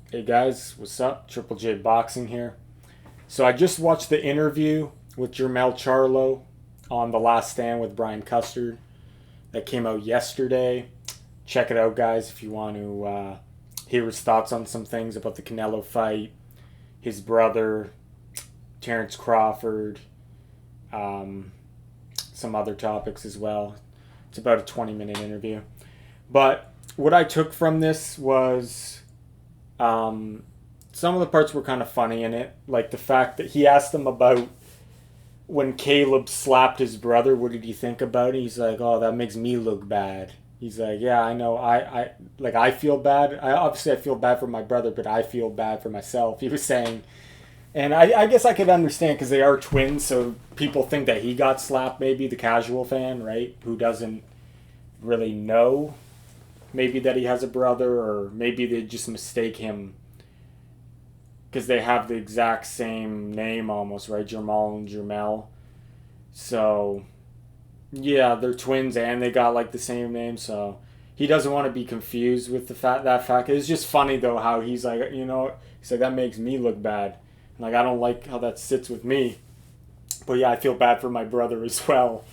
Hey guys, what's up? JJJBoxing here. So I just watched the interview with Jermell Charlo on The Last Stand with Brian Custard that came out yesterday. Check it out, guys, if you want to hear his thoughts on some things about the Canelo fight, his brother, Terrence Crawford, um, some other topics as well. It's about a 20-minute interview. But what I took from this was um, some of the parts were kind of funny in it, like the fact that he asked him about when Caleb slapped his brother. What did he think about it? He's like, "Oh, that makes me look bad." He's like, "Yeah, I know. I feel bad. I feel bad for my brother, but I feel bad for myself." He was saying, and I guess I could understand because they are twins, so people think that he got slapped. Maybe the casual fan, right, who doesn't really know maybe that he has a brother, or maybe they just mistake him because they have the exact same name almost, right? Jermall and Jermell. So yeah, they're twins and they got like the same name. So he doesn't want to be confused with that fact. It's just funny though how he's like, he's like, that makes me look bad. And like, I don't like how that sits with me. But yeah, I feel bad for my brother as well.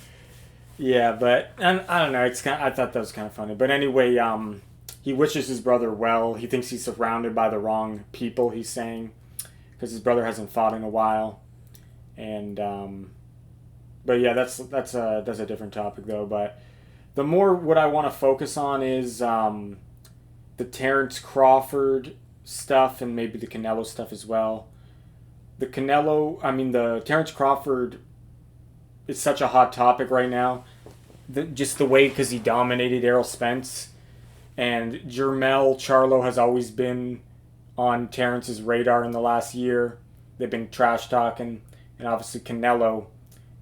Yeah, but and I don't know. It's kind. I thought that was kind of funny. But anyway, he wishes his brother well. He thinks he's surrounded by the wrong people. He's saying because his brother hasn't fought in a while, and but yeah, that's a different topic though. But the more what I want to focus on is the Terrence Crawford stuff and maybe the Canelo stuff as well. The Terrence Crawford is such a hot topic right now. Just the way because he dominated Errol Spence, and Jermell Charlo has always been on Terrence's radar in the last year. They've been trash talking, and obviously Canelo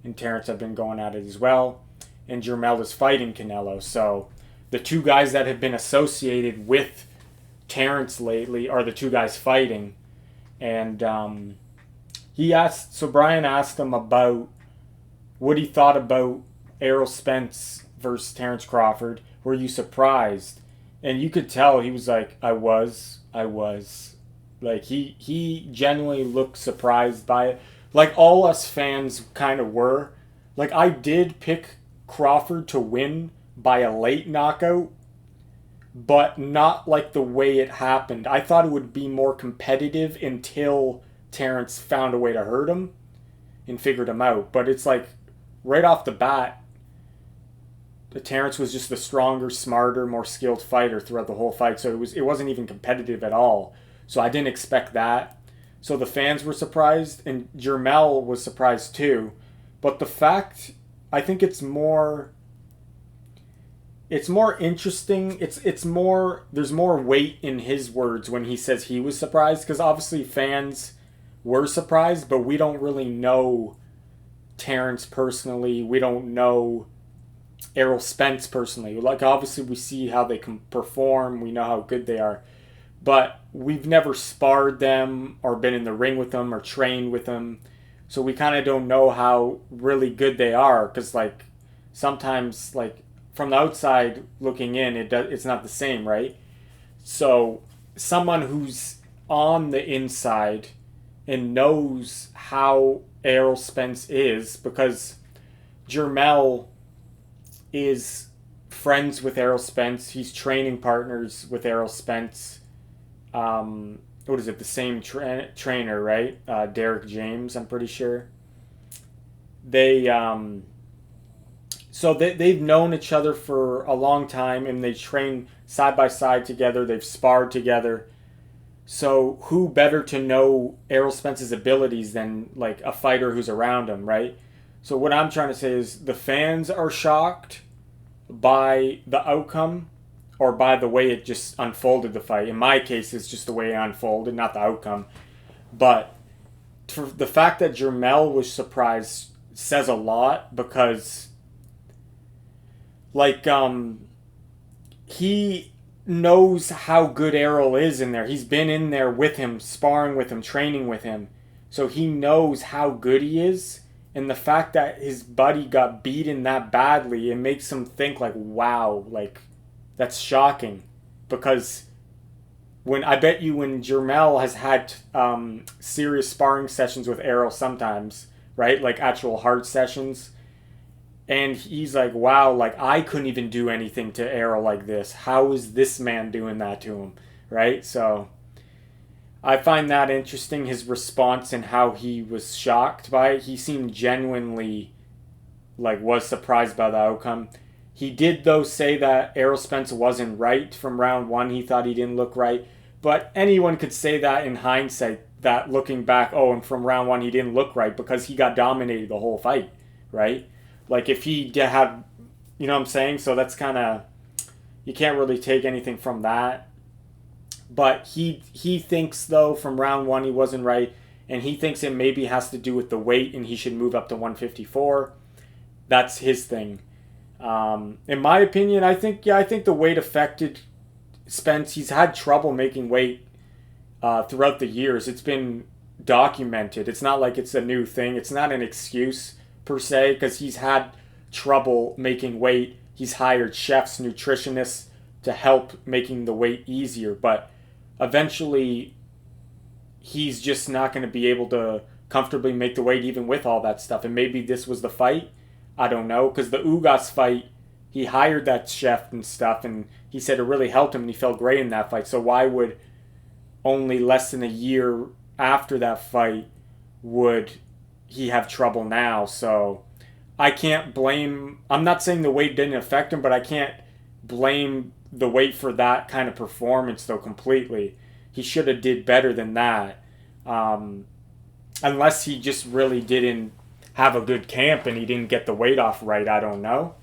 and Terrence have been going at it as well. And Jermell is fighting Canelo, so the two guys that have been associated with Terrence lately are the two guys fighting. And Brian asked him about what he thought about Errol Spence versus Terrence Crawford. Were you surprised? And you could tell he was like, I was. Like he genuinely looked surprised by it. Like all us fans kind of were. Like I did pick Crawford to win by a late knockout, but not like the way it happened. I thought it would be more competitive until Terrence found a way to hurt him and figured him out. But it's like right off the bat, the Terrence was just the stronger, smarter, more skilled fighter throughout the whole fight. So it wasn't even competitive at all. So I didn't expect that. So the fans were surprised, and Jermell was surprised too. But the fact, I think it's more interesting. It's more there's more weight in his words when he says he was surprised, because obviously fans were surprised, but we don't really know Terrence personally. We don't know Errol Spence personally. Like obviously we see how they can perform. We know how good they are, but we've never sparred them or been in the ring with them or trained with them, so we kind of don't know how really good they are. Because like sometimes like from the outside looking in, it's not the same, right? So someone who's on the inside and knows how Errol Spence is, because Jermell is friends with Errol Spence. He's training partners with Errol Spence. What is it? The same trainer, right? Derek James, I'm pretty sure. They they've known each other for a long time, and they train side by side together. They've sparred together. So who better to know Errol Spence's abilities than like a fighter who's around him, right? So what I'm trying to say is the fans are shocked by the outcome or by the way it just unfolded, the fight. In my case, it's just the way it unfolded, not the outcome. But for the fact that Jermell was surprised says a lot, because like he knows how good Errol is in there. He's been in there with him, sparring with him, training with him. So he knows how good he is. And the fact that his buddy got beaten that badly, it makes him think like, wow, like that's shocking. Because when I bet you when Jermell has had serious sparring sessions with Errol sometimes, right? Like actual hard sessions. And he's like, wow, like I couldn't even do anything to Errol like this. How is this man doing that to him? Right? So I find that interesting, his response and how he was shocked by it. He seemed genuinely like was surprised by the outcome. He did though say that Errol Spence wasn't right from round one. He thought he didn't look right. But anyone could say that in hindsight, that looking back, oh, and from round one he didn't look right because he got dominated the whole fight, right? Like if he had, you know what I'm saying? So that's kind of, you can't really take anything from that. But he thinks though from round one he wasn't right, and he thinks it maybe has to do with the weight and he should move up to 154. That's his thing. In my opinion, I think the weight affected Spence. He's had trouble making weight throughout the years. It's been documented. It's not like it's a new thing. It's not an excuse per se, because he's had trouble making weight. He's hired chefs, nutritionists to help making the weight easier, but eventually he's just not going to be able to comfortably make the weight even with all that stuff. And maybe this was the fight. I don't know, because the Ugas fight, he hired that chef and stuff, and he said it really helped him, and he felt great in that fight. So why would only less than a year after that fight would he have trouble now? So I can't blame, I'm not saying the weight didn't affect him, but I can't blame the weight for that kind of performance though completely. He should have did better than that, unless he just really didn't have a good camp and he didn't get the weight off right. I don't know,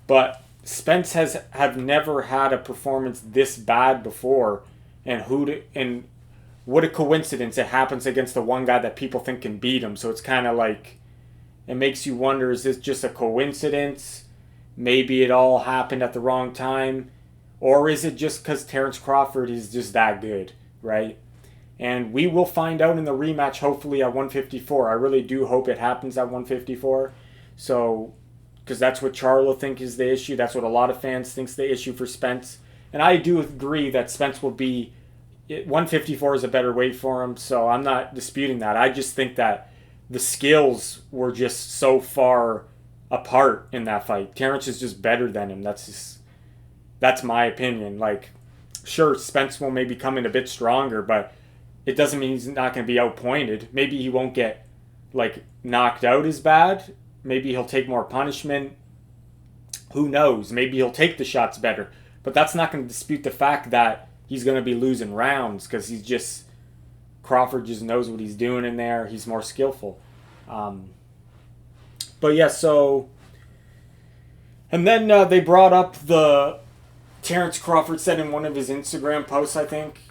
but Spence have never had a performance this bad before, and what a coincidence it happens against the one guy that people think can beat him. So it's kind of like, it makes you wonder, is this just a coincidence? Maybe it all happened at the wrong time, or is it just because Terence Crawford is just that good, right? And we will find out in the rematch, hopefully at 154. I really do hope it happens at 154. So, because that's what Charlo think is the issue. That's what a lot of fans think's the issue for Spence. And I do agree that Spence will be, 154 is a better weight for him. So I'm not disputing that. I just think that the skills were just so far apart in that fight. Terence is just better than him. That's my opinion. Like, sure, Spence will maybe come in a bit stronger, but it doesn't mean he's not going to be outpointed. Maybe he won't get, like, knocked out as bad. Maybe he'll take more punishment. Who knows? Maybe he'll take the shots better. But that's not going to dispute the fact that he's going to be losing rounds, because Crawford just knows what he's doing in there. He's more skillful. But yeah, so, and then they brought up Terence Crawford said in one of his Instagram posts, I think,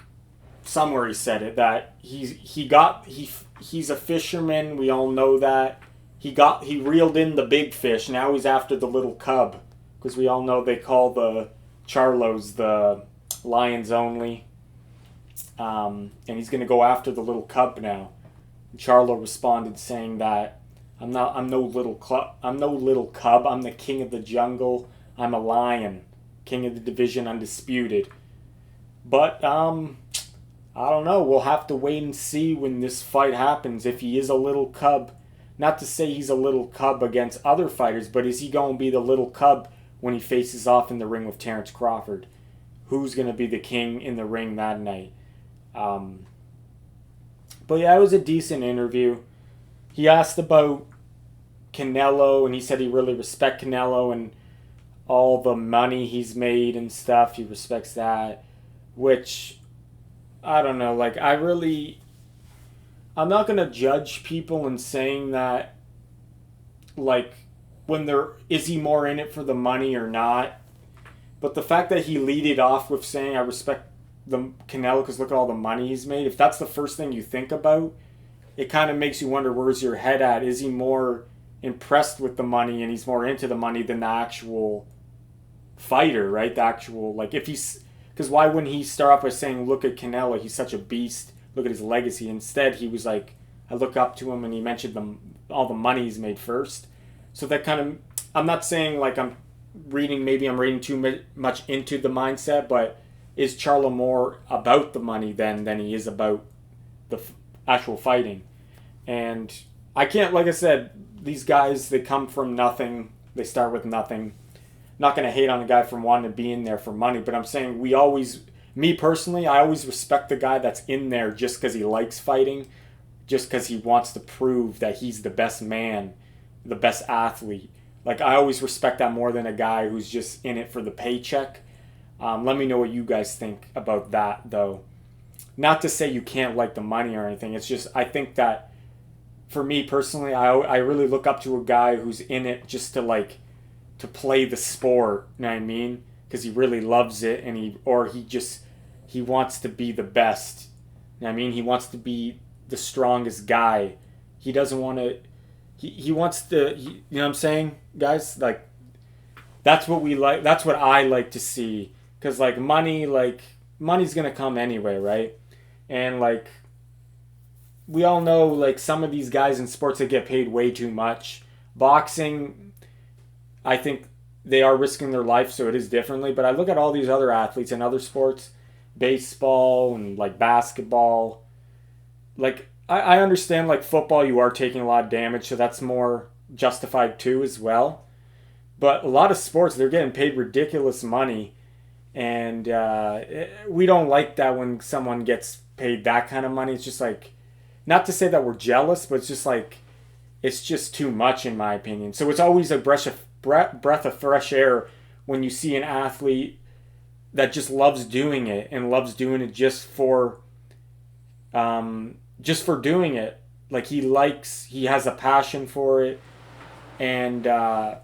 somewhere he said it, that he's a fisherman. We all know that. He reeled in the big fish. Now he's after the little cub, because we all know they call the Charlos the lions only. And he's going to go after the little cub now. And Charlo responded saying that I'm no little cub. I'm the king of the jungle. I'm a lion, king of the division, undisputed. But I don't know. We'll have to wait and see when this fight happens. If he is a little cub, not to say he's a little cub against other fighters, but is he going to be the little cub when he faces off in the ring with Terence Crawford? Who's going to be the king in the ring that night? But yeah, it was a decent interview. He asked about Canelo, and he said he really respects Canelo and all the money he's made and stuff. He respects that, which, I don't know, like, I'm not going to judge people in saying that, like, is he more in it for the money or not? But the fact that he lead it off with saying, I respect the Canelo because look at all the money he's made, if that's the first thing you think about, it kind of makes you wonder, where's your head at? Is he more impressed with the money and he's more into the money than the actual fighter, right? The actual, like, if he's, because why wouldn't he start off by saying, look at Canelo, he's such a beast, look at his legacy? Instead, he was like, I look up to him, and he mentioned all the money he's made first. So that kind of, I'm not saying like I'm reading too much into the mindset, but is Charlo more about the money than he is about the actual fighting? And I can't, like I said, these guys, they come from nothing. They start with nothing. Not going to hate on a guy from wanting to be in there for money, but I'm saying me personally, I always respect the guy that's in there just because he likes fighting, just because he wants to prove that he's the best man, the best athlete. Like, I always respect that more than a guy who's just in it for the paycheck. Let me know what you guys think about that, though. Not to say you can't like the money or anything. It's just, I think that, for me personally, I really look up to a guy who's in it just to play the sport, you know what I mean? Because he really loves it, and he wants to be the best. You know what I mean? He wants to be the strongest guy. He doesn't want to. He wants to. You know what I'm saying, guys? Like, that's what we like. That's what I like to see. Because money's gonna come anyway, right? And we all know, some of these guys in sports that get paid way too much. Boxing, I think they are risking their life, so it is differently. But I look at all these other athletes in other sports, baseball and basketball. I understand football, you are taking a lot of damage, so that's more justified too as well. But a lot of sports, they're getting paid ridiculous money, and we don't like that when someone gets paid that kind of money. It's just not to say that we're jealous, but it's just too much in my opinion. So it's always a breath of fresh air when you see an athlete that just loves doing it and loves doing it just for doing it. He has a passion for it, and I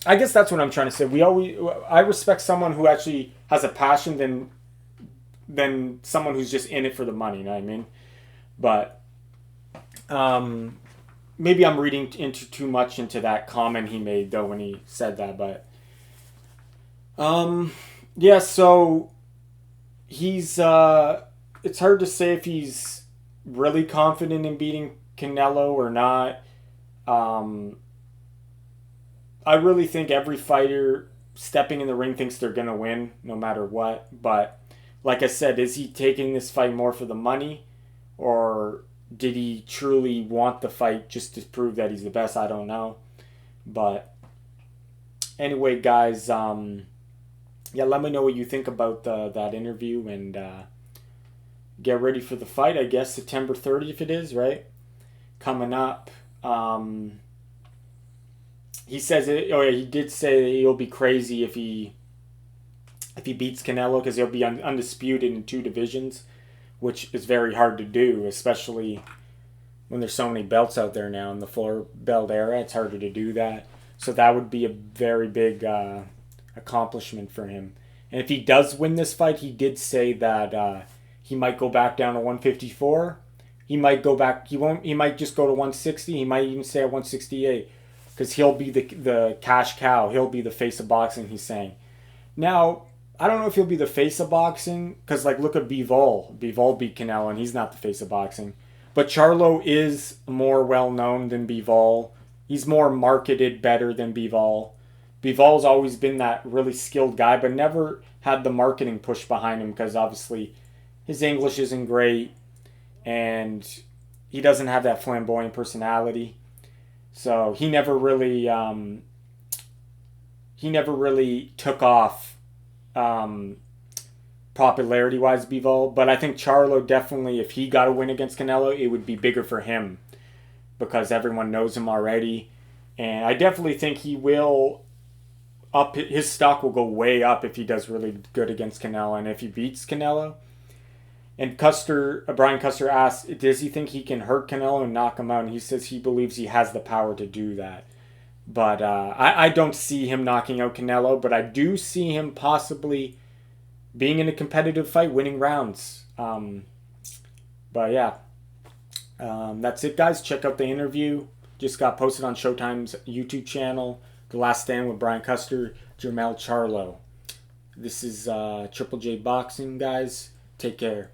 guess that's what I'm trying to say. I respect someone who actually has a passion than someone who's just in it for the money. You know what I mean? But maybe I'm reading into too much into that comment he made though when he said that. But yeah. So he's it's hard to say if he's really confident in beating Canelo or not. I really think every fighter stepping in the ring thinks they're going to win no matter what. But like I said, is he taking this fight more for the money, or did he truly want the fight just to prove that he's the best? I don't know. But anyway, guys, yeah, let me know what you think about that interview, and get ready for the fight, I guess, September 30th it is, right? Coming up. He says it. Oh yeah, he did say he'll be crazy if he beats Canelo, because he'll be undisputed in 2 divisions, which is very hard to do, especially when there's so many belts out there now in the 4-belt era. It's harder to do that. So that would be a very big accomplishment for him. And if he does win this fight, he did say that he might go back down to 154. He might go back. He won't. He might just go to 160. He might even stay at 168. Because he'll be the cash cow. He'll be the face of boxing, he's saying. Now, I don't know if he'll be the face of boxing, because look at Bivol. Bivol beat Canelo, and he's not the face of boxing. But Charlo is more well-known than Bivol. He's more marketed better than Bivol. Bivol's always been that really skilled guy, but never had the marketing push behind him, because obviously his English isn't great, and he doesn't have that flamboyant personality. So he never really took off popularity-wise, Bivol. But I think Charlo definitely, if he got a win against Canelo, it would be bigger for him, because everyone knows him already. And I definitely think his stock will go way up if he does really good against Canelo, and if he beats Canelo. And Brian Custer asked, does he think he can hurt Canelo and knock him out? And he says he believes he has the power to do that. But I don't see him knocking out Canelo, but I do see him possibly being in a competitive fight, winning rounds. But yeah, that's it, guys. Check out the interview. Just got posted on Showtime's YouTube channel. The Last Stand with Brian Custer, Jermell Charlo. This is Triple J Boxing, guys. Take care.